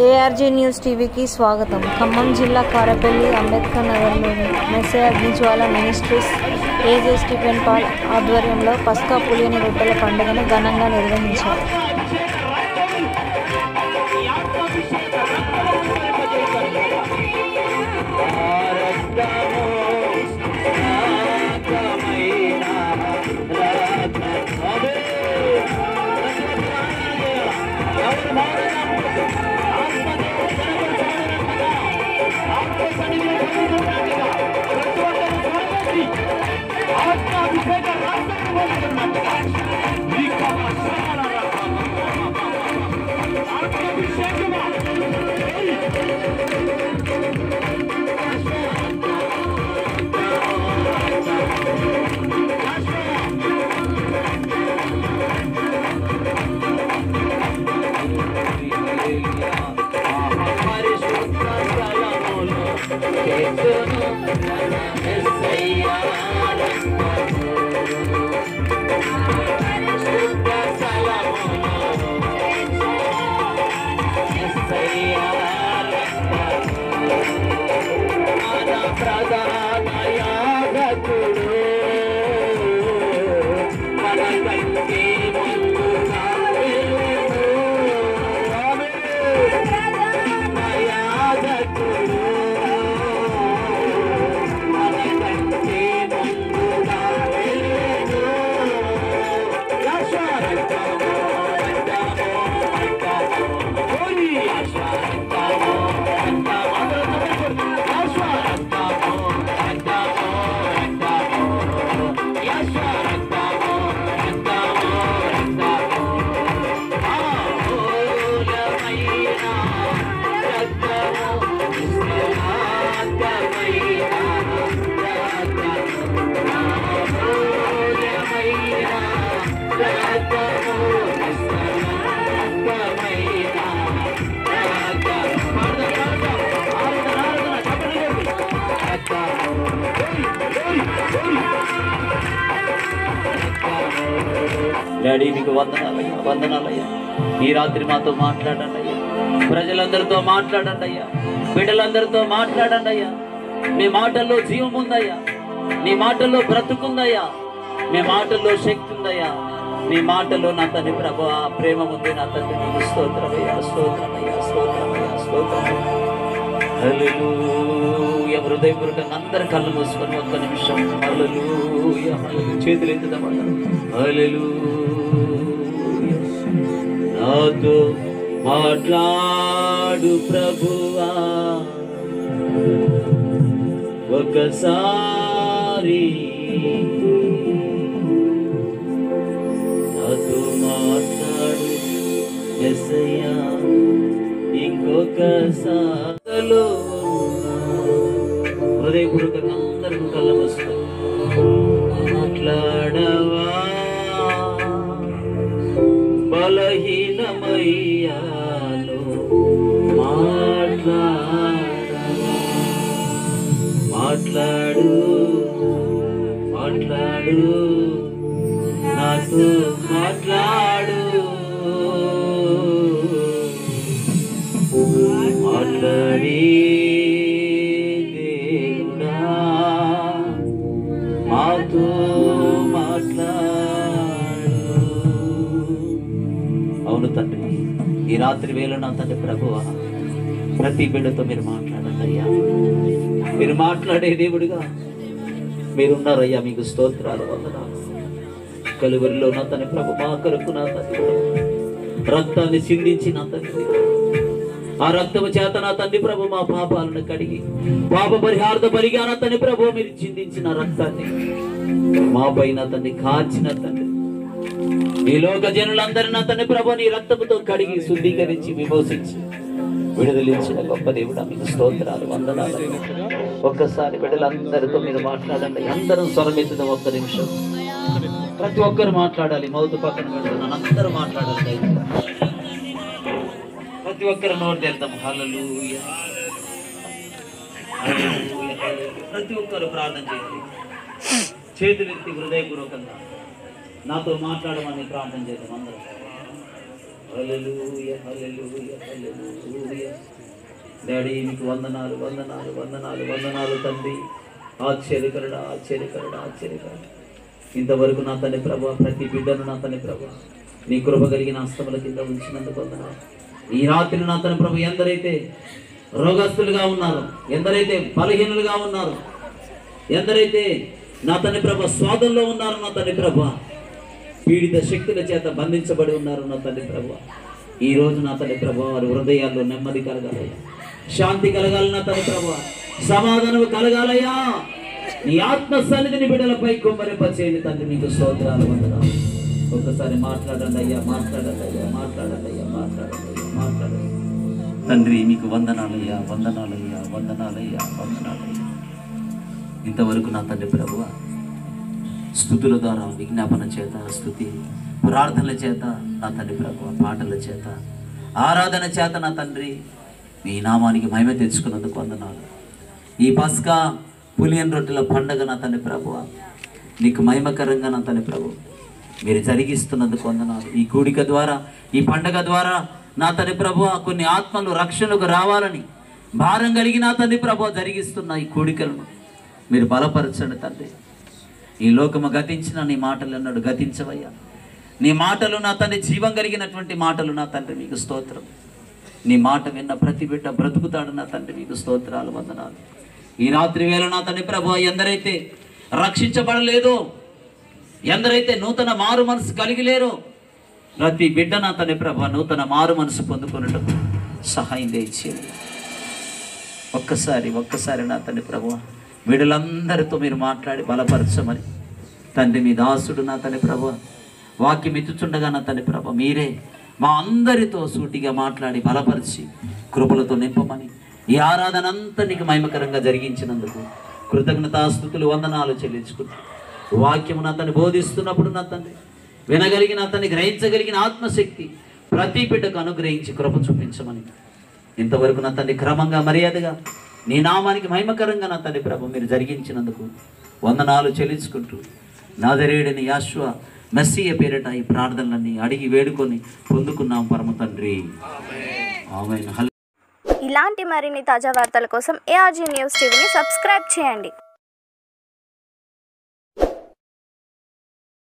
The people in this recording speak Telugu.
ఏఆర్జీ న్యూస్ టీవీకి స్వాగతం. ఖమ్మం జిల్లా కారపల్లి అంబేద్కర్ నగర్లోని మెస్సే అగ్నిజ్వాల మినిస్ట్రీస్ ఏజే స్టీఫెన్ పాల్ ఆధ్వర్యంలో పస్కా పులియని రొట్టెల పండుగను ఘనంగా నిర్వహించారు. డాడీ మీకు వందనాలయ్యా. ఈ రాత్రి మాతో మాట్లాడండి అయ్యా. ప్రజలందరితో మాట్లాడండి అయ్యా. బిడ్డలందరితో మాట్లాడండి అయ్యా. మీ మాటల్లో జీవం ఉందయ్యా. నీ మాటల్లో బ్రతుకుందయ్యా. మీ మాటల్లో శక్తి ఉందయ్యా. నీ మాటల్లో నా తండ్రి ప్రభు ప్రేమ ఉంది. నా తండ్రి నీకు స్తోత్రమయ్యా, స్తోత్రమయ్యా, స్తోత్రమయ్యా, స్తోత్రమయ్యా. హల్లెలూయా. హృదయపూర్వకంగా అందరి కళ్ళు మూసుకొని ఒక్క నిమిషం హల్లెలూయా, హల్లెలూయా చేతులు ఎత్తుదామన్నా. హల్లెలూయా. నాతో మాట్లాడు ప్రభువా, ఒకసారి నాతో మాట్లాడు యేసయ్యా, ఇంకొకసారి. హృదయపూర్వకంగా అందరికీ కళ్ళ వస్తాయి. మాట్లాడవా, బలహీనమయ్యాను, మాట్లాడు మాట్లాడు నాతో మాట్లాడు, మాట్లాడి దేవుడా మాతో మాట్లాడు. అవును తండ్రి, ఈ రాత్రి వేళ నా తండ్రి ప్రభువా, ప్రతి బిడ్డతో మీరు మాట్లాడండి అయ్యా. మీరు మాట్లాడే దేవుడిగా మీరున్నారయ్యా. మీకు స్తోత్రాలు, వందనాలు. కలువరిలో నా తండ్రి ప్రభు మా కొరకు నా తండ్రి రక్తాన్ని చిందించి నా తండ్రి, ఆ రక్తము చేత నా తండ్రి ప్రభు మా పాపాలను కడిగి పాప పరిహార్థ బలిగా నా తండ్రి ప్రభు మీరు చిందించిన రక్తాన్ని మా పైన తండ్రి కాచిన తండ్రి, ఈ లోక జనులందరూ నా తండ్రి ప్రభు నీ రక్తముతో కడిగి శుద్ధీకరించి విమోచించి విడుదలించిన గొప్ప దేవుడా మీకు స్తోత్రాలు, వందనాలు. ఒక్కసారి బిడ్డలందరితో మీరు మాట్లాడండి. అందరం స్వరమెత్తుదాం. ఒక్క నిమిషం ప్రతి ఒక్కరు మాట్లాడాలి. మౌతు పక్కన పెడుతున్నాను, అందరూ మాట్లాడాలి. ప్రతి ఒక్కరు నోరు తెద్దాం. హల్లెలూయా. ప్రతి ఒక్కరు ప్రార్థన చేయండి. చేతులెత్తి హృదయపూర్వకంగా నాతో మాట్లాడమని ప్రార్థన చేద్దాం అందరం. హల్లెలూయా హల్లెలూయా హల్లెలూయా. డాడీ మీకు వందనాలు వందనాలు వందనాలు వందనాలు తండ్రి. ఆశ్చర్యకరుడా ఆశ్చర్యకరుడా ఆశ్చర్యకరుడా. ఇంతవరకు నా తండ్రి ప్రభు ప్రతి బిడ్డను నా తండ్రి ప్రభు నీ కృప కలిగిన హస్తముల కింద ఉంచినందుకు వందనాలు. ఈ రాత్రి నా తండ్రి ప్రభు ఎందరైతే రోగస్తులుగా ఉన్నారు, ఎందరైతే బలహీనులుగా ఉన్నారు, ఎందరైతే నా తండ్రి ప్రభు స్వాదంలో ఉన్నారు, నా తండ్రి ప్రభు పీడిత శక్తుల చేత బంధించబడి ఉన్నారు నా తండ్రి ప్రభు, ఈ రోజు నా తండ్రి ప్రభు వారి హృదయాల్లో నెమ్మది కలగాలయ్యా, శాంతి కలగాలి నా తండ్రి ప్రభు, సమాధానం కలగాలయ్యా. నీ ఆత్మ సన్నిధిని బిడ్డలపై కుమ్మరింపచేయండి తండ్రి. మీకు స్తోత్రాలు వందనాలు. ఒక్కసారి మాట్లాడండి అయ్యా, మాట్లాడండి అయ్యా, మాట్లాడండి అయ్యా, మాట్లాడండి అయ్యా, మాట్లాడండి తండ్రి. మీకు వందనాలయ్యా వందనాలయ్యా వందనాలయ్యా వందనాలయ్యా. ఇంతవరకు నా తండ్రి ప్రభువా స్తుతుల ద్వారా విజ్ఞాపన చేత, స్తుతి ప్రార్థనల చేత నా తండ్రి ప్రభువా, పాటల చేత, ఆరాధన చేత నా తండ్రి మీ నామానికి మహిమ తెచ్చుకున్నందుకు వందనాలు. ఈ పస్కా పులియన్ రొట్టెల పండగ నా తండ్రి ప్రభువా నీకు మహిమకరంగా నా తండ్రి ప్రభు మీరు జరిగిస్తున్నందుకు వందనాలు. ఈ కూడిక ద్వారా, ఈ పండగ ద్వారా నా తండ్రి ప్రభువా కొన్ని ఆత్మలు రక్షణకు రావాలని భారం కలిగి నా తండ్రి ప్రభువా జరిగిస్తున్న ఈ కూడికలను మీరు బలపరచండి తండ్రి. ఈ లోకము గతించిన నీ మాటలు అన్నాడు గతించవయ్యా. నీ మాటలు నా తండ్రి జీవం కలిగినటువంటి మాటలు నా తండ్రి మీకు స్తోత్రం. నీ మాట విన్న ప్రతి బిడ్డ బ్రతుకుతాడు నా తండ్రి. మీకు స్తోత్రాలు వందనాలు. ఈ రాత్రి వేళ నా తండ్రి ప్రభువా ఎందరైతే రక్షించబడలేదో, ఎందరైతే నూతన మారు మనసు కలిగి లేరో, ప్రతి బిడ్డ నా తండ్రి ప్రభువా నూతన మారు మనసు పొందుకున్నట్టు సహాయం దయచేయండి. ఒక్కసారి నా తండ్రి ప్రభువా వీళ్ళందరితో మీరు మాట్లాడి బలపరచమని తండ్రి మీ దాసుడు నా తండ్రి ప్రభువా వాక్యం ఎత్తుచుండగా నా తండ్రి ప్రభువా మీరే మా అందరితో సూటిగా మాట్లాడి బలపరిచి కృపలతో నింపమని ఈ ఆరాధన అంతా నీకు మహిమకరంగా జరిగించినందుకు కృతజ్ఞతాస్తుతులు వందనాలు చెల్లించుకుంటూ వాక్యము నా తండ్రి బోధిస్తున్నప్పుడు నా తండ్రి వినగలిగిన నా తండ్రి గ్రహించగలిగిన ఆత్మశక్తి ప్రతి బిడ్డకు అనుగ్రహించి కృప చూపించమని ఇంతవరకు నా తండ్రి క్రమంగా మర్యాదగా నీ నామానికి మహిమకరంగా నా తండ్రి ప్రభు మీరు జరిగించినందుకు వందనాలు చెల్లించుకుంటూ నాజరేయుడిని యేషువ మెస్సీయ పేరిట ఈ ప్రార్థనలన్నీ అడిగి వేడుకొని పొందుకున్నాం పరమ తండ్రి. ఆమేన్. ఇలాంటి మరిన్ని తాజా వార్తల కోసం ARG న్యూస్ టీవీని సబ్స్క్రైబ్ చేయండి.